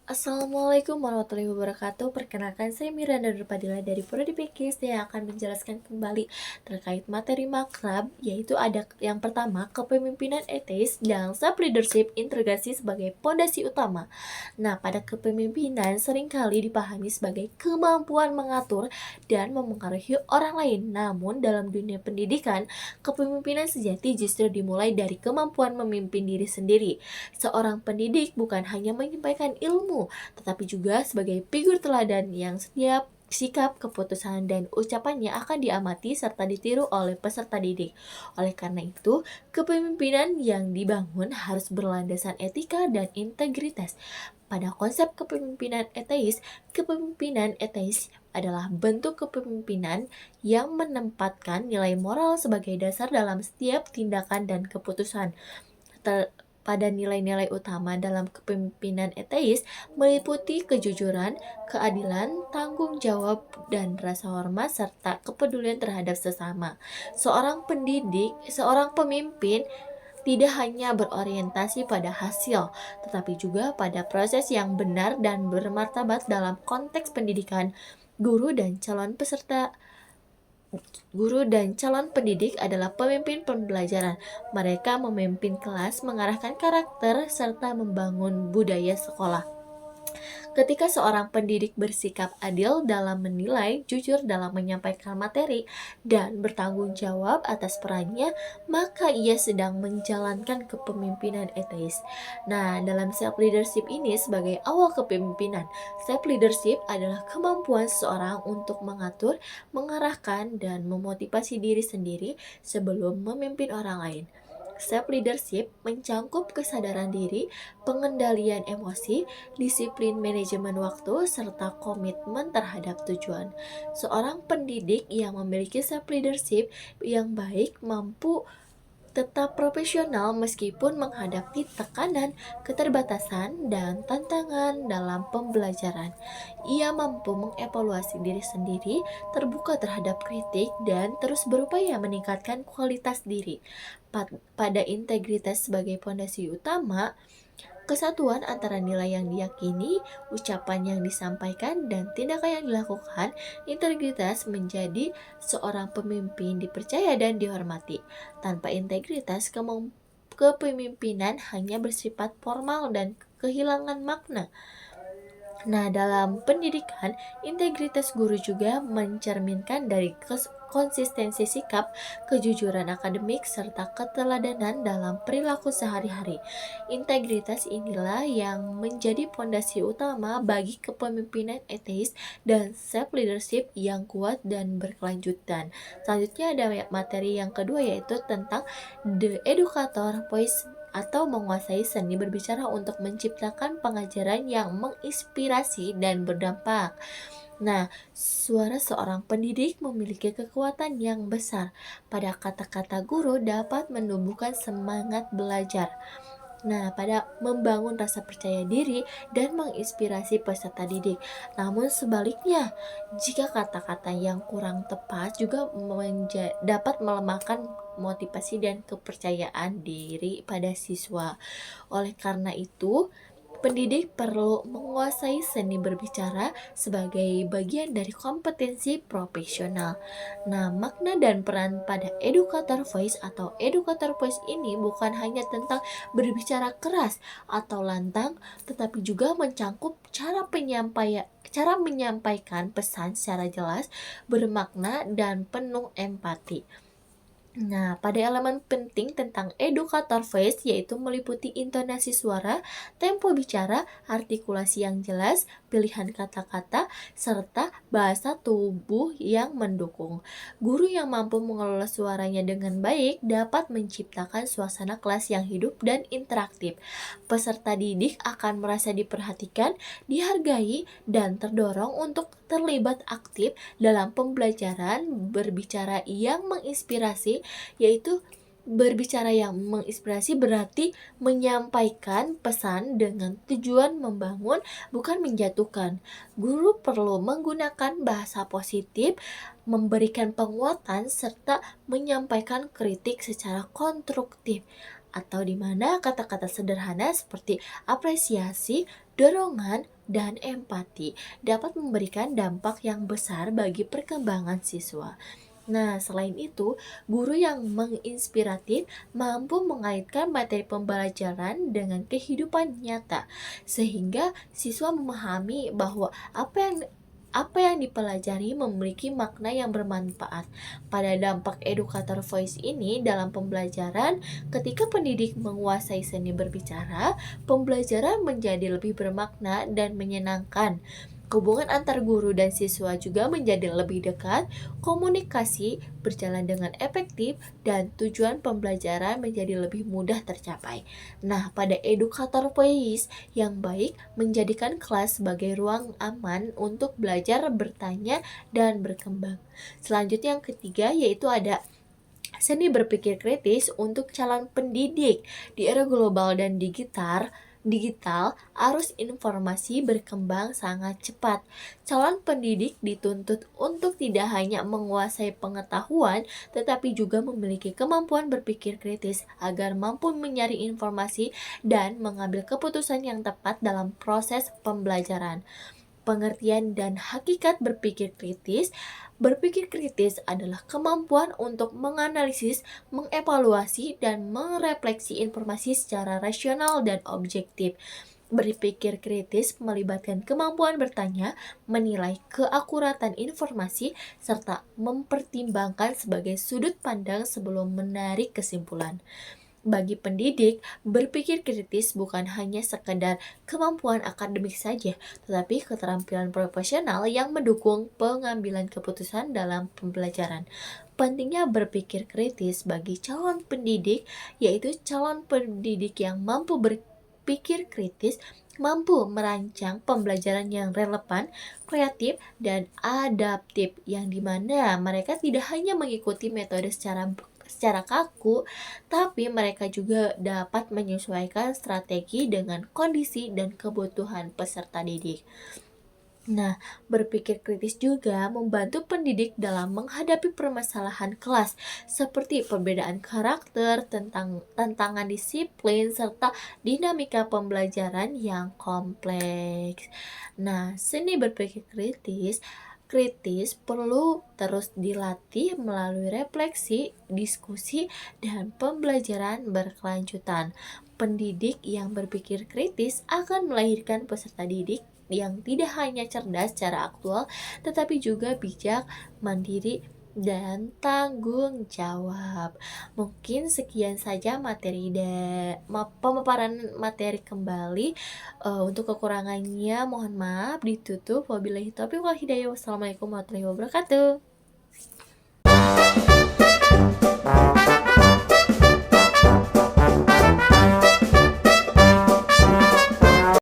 Assalamualaikum warahmatullahi wabarakatuh. Perkenalkan, saya Miranda Nurpadila dari Prodi PK. Saya akan menjelaskan kembali terkait materi makrab, yaitu ada yang pertama, kepemimpinan etis dan self leadership integrasi sebagai pondasi utama. Nah, pada kepemimpinan seringkali dipahami sebagai kemampuan mengatur dan memengaruhi orang lain. Namun, dalam dunia pendidikan, kepemimpinan sejati justru dimulai dari kemampuan memimpin diri sendiri. Seorang pendidik bukan hanya menyampaikan ilmu, tetapi juga sebagai figur teladan yang setiap sikap, keputusan, dan ucapannya akan diamati serta ditiru oleh peserta didik. Oleh karena itu, kepemimpinan yang dibangun harus berlandasan etika dan integritas. Pada konsep kepemimpinan etis adalah bentuk kepemimpinan yang menempatkan nilai moral sebagai dasar dalam setiap tindakan dan keputusan. Pada nilai-nilai utama dalam kepemimpinan etis meliputi kejujuran, keadilan, tanggung jawab, dan rasa hormat serta kepedulian terhadap sesama. Seorang pemimpin tidak hanya berorientasi pada hasil, tetapi juga pada proses yang benar dan bermartabat dalam konteks pendidikan. Guru dan calon pendidik adalah pemimpin pembelajaran. Mereka memimpin kelas, mengarahkan karakter, serta membangun budaya sekolah. Ketika seorang pendidik bersikap adil dalam menilai, jujur dalam menyampaikan materi, dan bertanggung jawab atas perannya, maka ia sedang menjalankan kepemimpinan etis. Nah, dalam self leadership ini sebagai awal kepemimpinan, self leadership adalah kemampuan seseorang untuk mengatur, mengarahkan, dan memotivasi diri sendiri sebelum memimpin orang lain. Self-leadership mencangkup kesadaran diri, pengendalian emosi, disiplin manajemen waktu, serta komitmen terhadap tujuan. Seorang pendidik yang memiliki self-leadership yang baik mampu tetap profesional meskipun menghadapi tekanan, keterbatasan, dan tantangan dalam pembelajaran. Ia mampu mengevaluasi diri sendiri, terbuka terhadap kritik, dan terus berupaya meningkatkan kualitas diri. Pada integritas sebagai fondasi utama, kesatuan antara nilai yang diyakini, ucapan yang disampaikan, dan tindakan yang dilakukan, integritas menjadi seorang pemimpin dipercaya dan dihormati. Tanpa integritas, kepemimpinan hanya bersifat formal dan kehilangan makna. Nah, dalam pendidikan, integritas guru juga mencerminkan dari konsistensi sikap, kejujuran akademik, serta keteladanan dalam perilaku sehari-hari. Integritas inilah yang menjadi fondasi utama bagi kepemimpinan etis dan self-leadership yang kuat dan berkelanjutan. Selanjutnya ada materi yang kedua, yaitu tentang The Educator Voice atau menguasai seni berbicara untuk menciptakan pengajaran yang menginspirasi dan berdampak. Nah, suara seorang pendidik memiliki kekuatan yang besar. Pada kata-kata guru dapat menumbuhkan semangat belajar. Nah, pada membangun rasa percaya diri dan menginspirasi peserta didik. Namun sebaliknya, jika kata-kata yang kurang tepat juga dapat melemahkan motivasi dan kepercayaan diri pada siswa. Oleh karena itu, pendidik perlu menguasai seni berbicara sebagai bagian dari kompetensi profesional. Nah, makna dan peran pada educator voice atau educator voice ini bukan hanya tentang berbicara keras atau lantang, tetapi juga mencangkup cara menyampaikan pesan secara jelas, bermakna, dan penuh empati. Nah, pada elemen penting tentang educator voice yaitu meliputi intonasi suara, tempo bicara, artikulasi yang jelas, pilihan kata-kata, serta bahasa tubuh yang mendukung. Guru yang mampu mengelola suaranya dengan baik dapat menciptakan suasana kelas yang hidup dan interaktif. Peserta didik akan merasa diperhatikan, dihargai, dan terdorong untuk terlibat aktif dalam pembelajaran. Berbicara yang menginspirasi, yaitu berbicara yang menginspirasi berarti menyampaikan pesan dengan tujuan membangun, bukan menjatuhkan. Guru perlu menggunakan bahasa positif, memberikan penguatan serta menyampaikan kritik secara konstruktif, atau di mana kata-kata sederhana seperti apresiasi, dorongan, dan empati dapat memberikan dampak yang besar bagi perkembangan siswa. Nah, selain itu, guru yang menginspiratif mampu mengaitkan materi pembelajaran dengan kehidupan nyata, sehingga siswa memahami bahwa apa yang dipelajari memiliki makna yang bermanfaat. Pada dampak educator voice ini dalam pembelajaran, ketika pendidik menguasai seni berbicara, pembelajaran menjadi lebih bermakna dan menyenangkan. Hubungan antar guru dan siswa juga menjadi lebih dekat, komunikasi berjalan dengan efektif, dan tujuan pembelajaran menjadi lebih mudah tercapai. Nah, pada educator voice yang baik menjadikan kelas sebagai ruang aman untuk belajar, bertanya, dan berkembang. Selanjutnya yang ketiga yaitu ada seni berpikir kritis untuk calon pendidik. Di era global dan digital, arus informasi berkembang sangat cepat. Calon pendidik dituntut untuk tidak hanya menguasai pengetahuan, tetapi juga memiliki kemampuan berpikir kritis agar mampu menyaring informasi dan mengambil keputusan yang tepat dalam proses pembelajaran. Pengertian dan hakikat berpikir kritis. Berpikir kritis adalah kemampuan untuk menganalisis, mengevaluasi, dan merefleksi informasi secara rasional dan objektif. Berpikir kritis melibatkan kemampuan bertanya, menilai keakuratan informasi, serta mempertimbangkan sebagai sudut pandang sebelum menarik kesimpulan. Bagi pendidik, berpikir kritis bukan hanya sekedar kemampuan akademik saja, tetapi keterampilan profesional yang mendukung pengambilan keputusan dalam pembelajaran. Pentingnya berpikir kritis bagi calon pendidik, yaitu calon pendidik yang mampu berpikir kritis, mampu merancang pembelajaran yang relevan, kreatif, dan adaptif, yang dimana mereka tidak hanya mengikuti metode secara kaku, tapi mereka juga dapat menyesuaikan strategi dengan kondisi dan kebutuhan peserta didik. Nah, berpikir kritis juga membantu pendidik dalam menghadapi permasalahan kelas seperti perbedaan karakter, tantangan disiplin, serta dinamika pembelajaran yang kompleks. Nah, seni berpikir kritis perlu terus dilatih melalui refleksi, diskusi, dan pembelajaran berkelanjutan. Pendidik yang berpikir kritis akan melahirkan peserta didik yang tidak hanya cerdas secara aktual, tetapi juga bijak, mandiri, dan tanggung jawab. Mungkin sekian saja pemaparan materi kembali. Untuk kekurangannya mohon maaf, ditutup. Wabillahi taufiq wal hidayah. Wassalamualaikum warahmatullahi wabarakatuh.